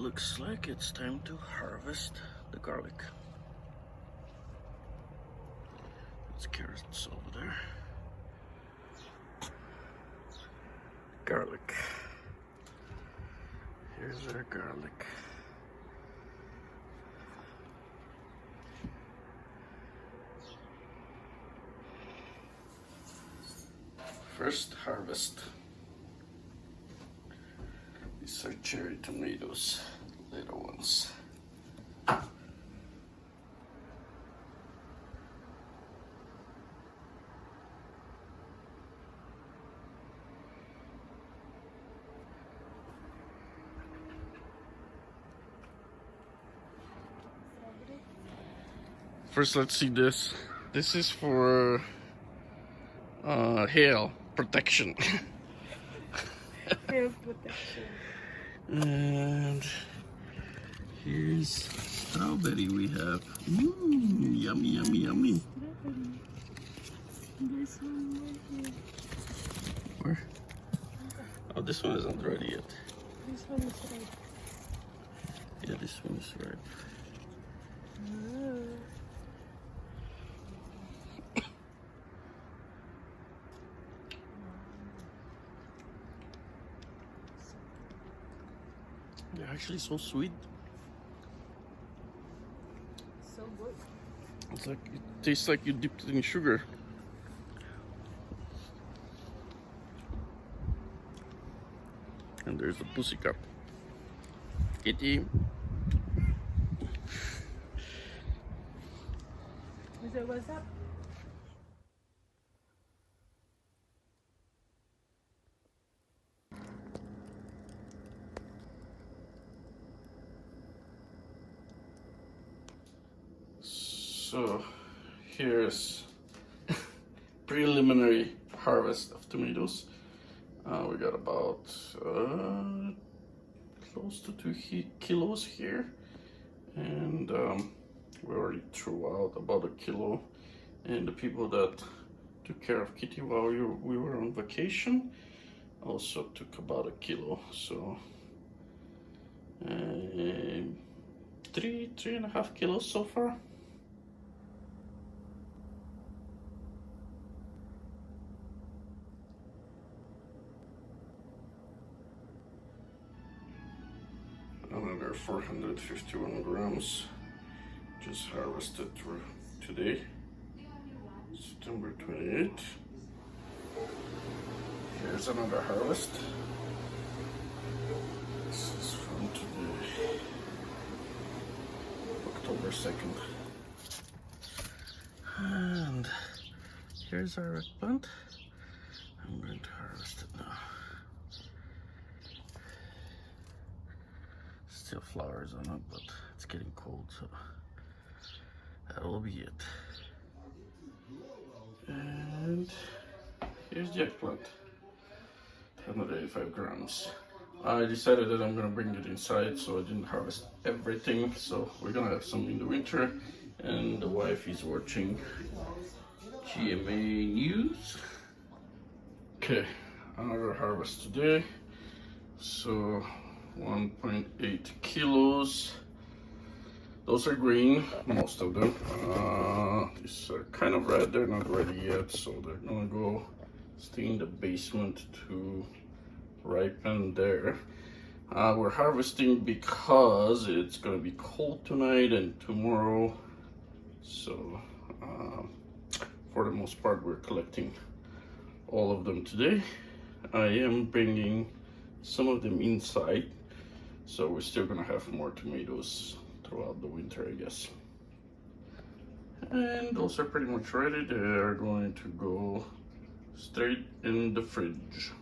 looks like it's time to harvest the garlic. There's carrots over there. Garlic. Here's our garlic. First harvest. These are cherry tomatoes, little ones. First, let's see this. This is for hail protection. Hail protection. And here's strawberry we have. Yummy, yummy, yummy. This one right here. Where? Oh, this one isn't ready yet. This one is right. Yeah, this one is ripe. Oh. They're actually so sweet. So good. It's like, it tastes like you dipped it in sugar. And there's the pussycat. Kitty. What's up? So here's preliminary harvest of tomatoes. We got about close to 2 kilos here, and we already threw out about 1 kilo. And the people that took care of Kitty while we were on vacation also took about 1 kilo. So 3.5 kilos so far. Another 451 grams just harvested today, September 28th. Here's another harvest. This is from today, October 2nd. And here's our eggplant. I'm going to harvest it now. Still flowers on it, but it's getting cold, so that'll be it. And here's the eggplant, 185 grams. I decided that I'm gonna bring it inside, so I didn't harvest everything. So we're gonna have some in the winter, and the wife is watching GMA news. Okay, another harvest today. So 1.8 kilos. Those are green, most of them. These are kind of red, they're not ready yet, so they're gonna go stay in the basement to ripen there. We're harvesting because it's gonna be cold tonight and tomorrow, so for the most part we're collecting all of them today. I am bringing some of them inside, so we're still gonna have more tomatoes throughout the winter, I guess. And those are pretty much ready. They are going to go straight in the fridge.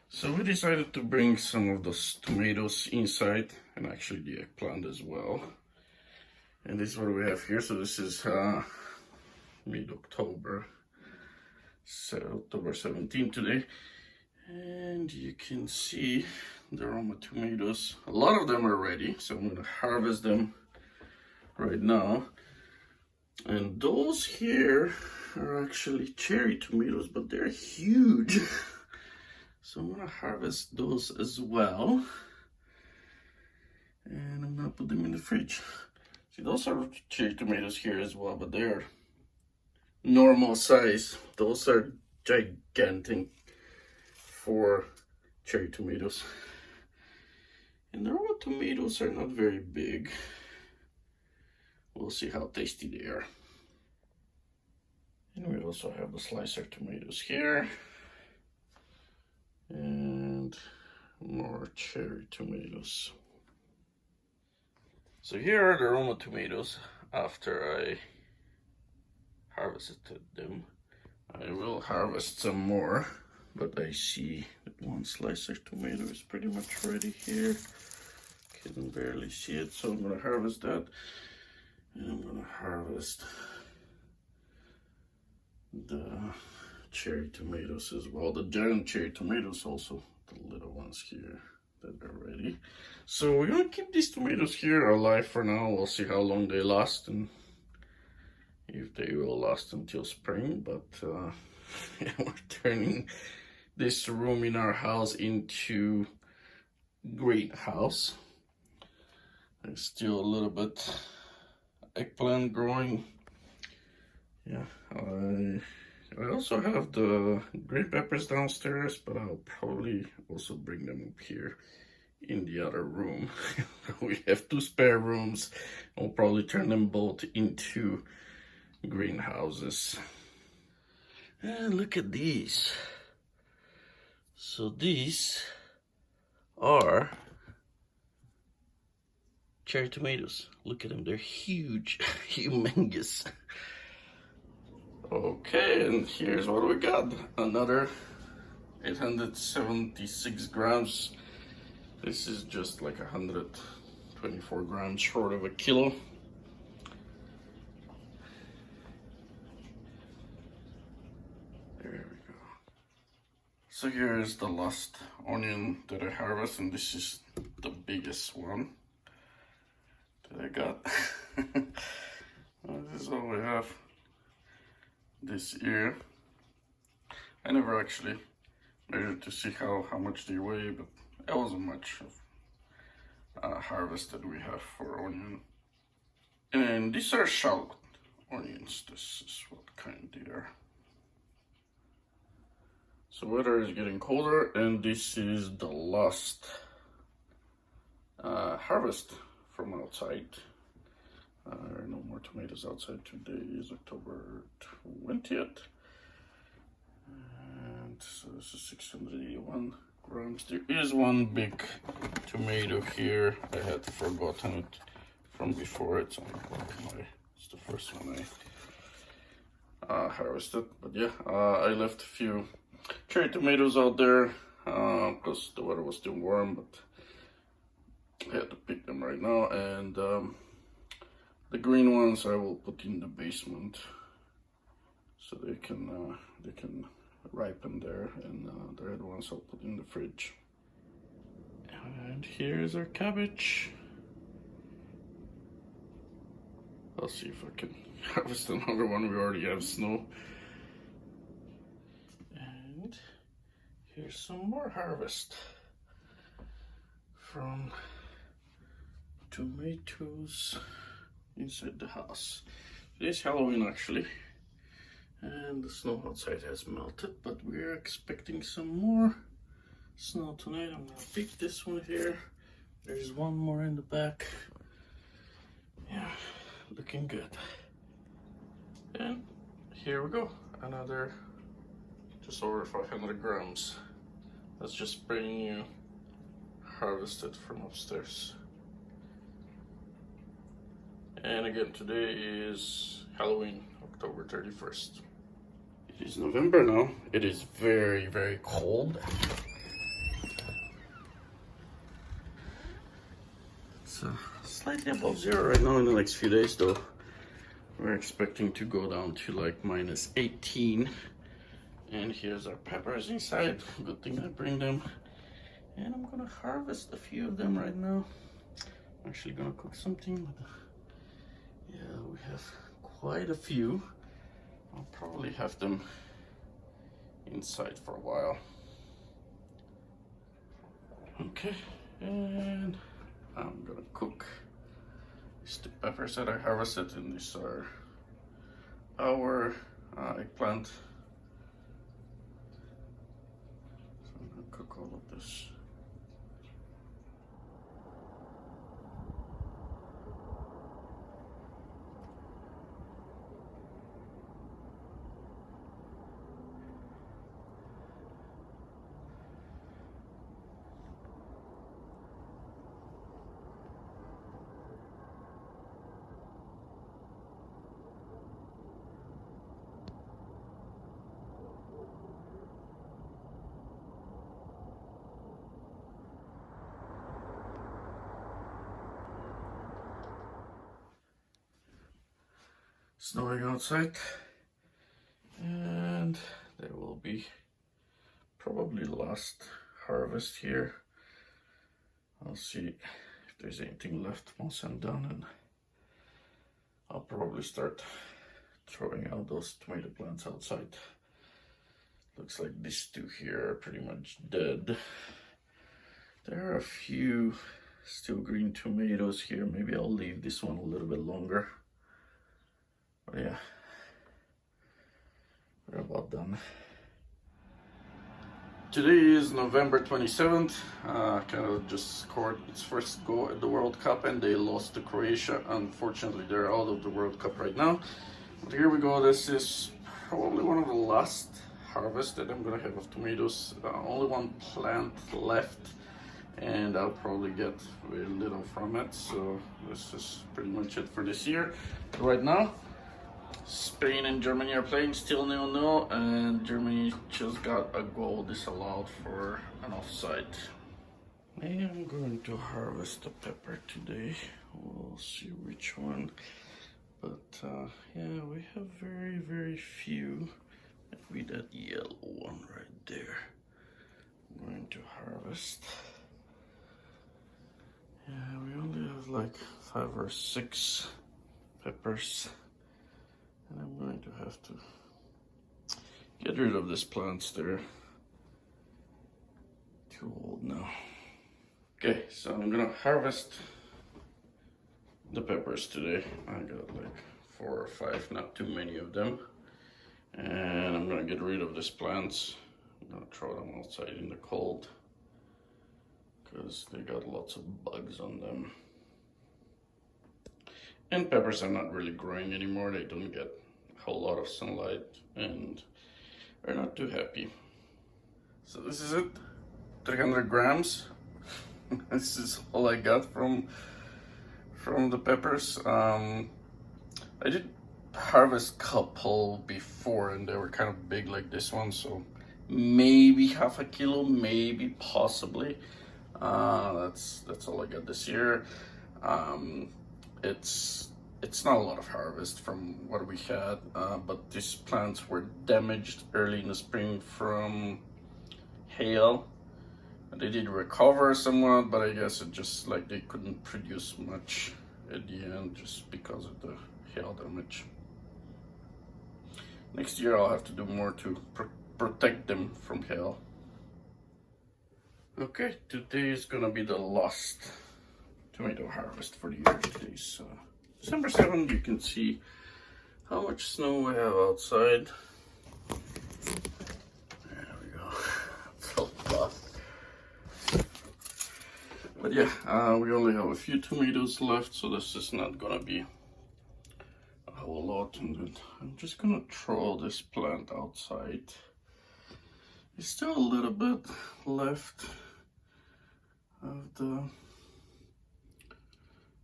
So we decided to bring some of those tomatoes inside, and actually the eggplant as well. And this is what we have here. So this is mid-October, so October 17th today. And you can see the Roma tomatoes. A lot of them are ready, so I'm gonna harvest them right now. And those here are actually cherry tomatoes, but they're huge. So I'm gonna harvest those as well. And I'm gonna put them in the fridge. See, those are cherry tomatoes here as well, but they're normal size. Those are gigantic for cherry tomatoes. And the raw tomatoes are not very big. We'll see how tasty they are. And we also have the slicer tomatoes here. And more cherry tomatoes. So here are the Roma tomatoes after I harvested them. I will harvest some more, but I see that one slicer tomato is pretty much ready here. Can barely see it, so I'm gonna harvest that. And I'm gonna harvest the cherry tomatoes as well. The giant cherry tomatoes also, the little ones here that are ready. So we're gonna keep these tomatoes here alive for now. We'll see how long they last and if they will last until spring. But yeah, we're turning this room in our house into greenhouse. There's still a little bit eggplant growing. Yeah, I also have the green peppers downstairs, but I'll probably also bring them up here in the other room. We have 2 spare rooms. I'll probably turn them both into greenhouses. And look at these. So these are cherry tomatoes. Look at them, they're huge, humongous. Okay, and here's what we got. Another 876 grams. This is just like 124 grams short of a kilo. There we go. So here's the last onion that I harvested, and this is the biggest one that I got. This is all we have this year. I never actually measured to see how much they weigh, but it wasn't much of harvest that we have for onion. And these are shallot onions. This is what kind they are. So weather is getting colder, and this is the last harvest from outside. There are no more tomatoes outside. Today is October 20th. And so this is 681 grams. There is one big tomato here. I had forgotten it from before. It's the first one I harvested. But yeah, I left a few cherry tomatoes out there because the weather was still warm, but I had to pick them right now. And the green ones I will put in the basement so they can ripen there, and the red ones I'll put in the fridge. And here's our cabbage. I'll see if I can harvest another one. We already have snow. And here's some more harvest from tomatoes inside the house. It is Halloween actually, and the snow outside has melted, but we're expecting some more snow tonight. I'm gonna pick this one here. There's one more in the back. Yeah, looking good. And here we go, another just over 500 grams. That's just brand new, harvested from upstairs. And again, today is Halloween, October 31st. It is November now. It is very, very cold. It's slightly above zero right now. In the next few days though, we're expecting to go down to like minus 18. And here's our peppers inside. Good thing I bring them. And I'm gonna harvest a few of them right now. I'm actually gonna cook something. Yeah, we have quite a few. I'll probably have them inside for a while. Okay, and I'm gonna cook these two peppers that I harvested, and these are our eggplant. So I'm gonna cook all of this. Snowing outside, and there will be probably last harvest here. I'll see if there's anything left once I'm done, and I'll probably start throwing out those tomato plants outside. Looks like these two here are pretty much dead. There are a few still green tomatoes here. Maybe I'll leave this one a little bit longer. But yeah, we're about done. Today is November 27th. Canada just scored its first goal at the World Cup, and they lost to Croatia. Unfortunately, they're out of the World Cup right now. But here we go. This is probably one of the last harvests that I'm gonna have of tomatoes. Only one plant left, and I'll probably get very little from it. So this is pretty much it for this year. Right now, Spain and Germany are playing, still 0-0, and Germany just got a goal disallowed for an offside. I am going to harvest the pepper today. We'll see which one. But yeah, we have very few. Maybe that yellow one right there. I'm going to harvest. Yeah, we only have like 5 or 6 peppers. And I'm going to have to get rid of these plants. They're too old now. Okay, so I'm gonna harvest the peppers today. I got like 4 or 5, not too many of them. And I'm gonna get rid of these plants. I'm gonna throw them outside in the cold because they got lots of bugs on them. And peppers are not really growing anymore. They don't get a whole lot of sunlight and are not too happy. So this is it, 300 grams. This is all I got from the peppers. I did harvest a couple before, and they were kind of big like this one, so maybe half a kilo, maybe, possibly. That's all I got this year. It's not a lot of harvest from what we had, but these plants were damaged early in the spring from hail. They did recover somewhat, but I guess it just like they couldn't produce much at the end just because of the hail damage. Next year I'll have to do more to protect them from hail. Okay, today is gonna be the last tomato harvest for the year. Today's December 7th. You can see how much snow we have outside. There we go. It's a lot. But yeah, we only have a few tomatoes left, so this is not gonna be a whole lot. And then I'm just gonna throw this plant outside. There's still a little bit left of the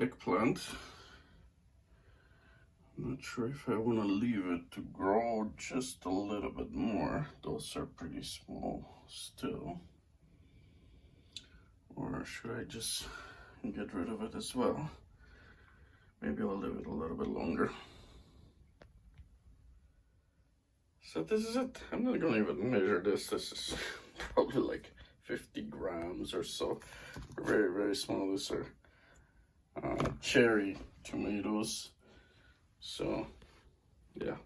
eggplant. I'm not sure if I want to leave it to grow just a little bit more. Those are pretty small still. Or should I just get rid of it as well? Maybe I'll leave it a little bit longer. So this is it. I'm not gonna even measure this. This is probably like 50 grams or so. Very small. These are cherry tomatoes. So yeah,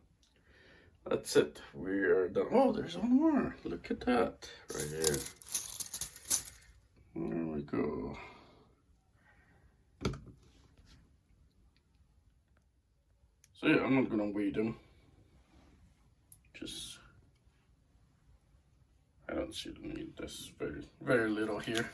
that's it. We are done. Oh, there's one more. Look at that right here. There we go. So yeah, I'm not gonna weigh them. Just, I don't see the need. There's very little here.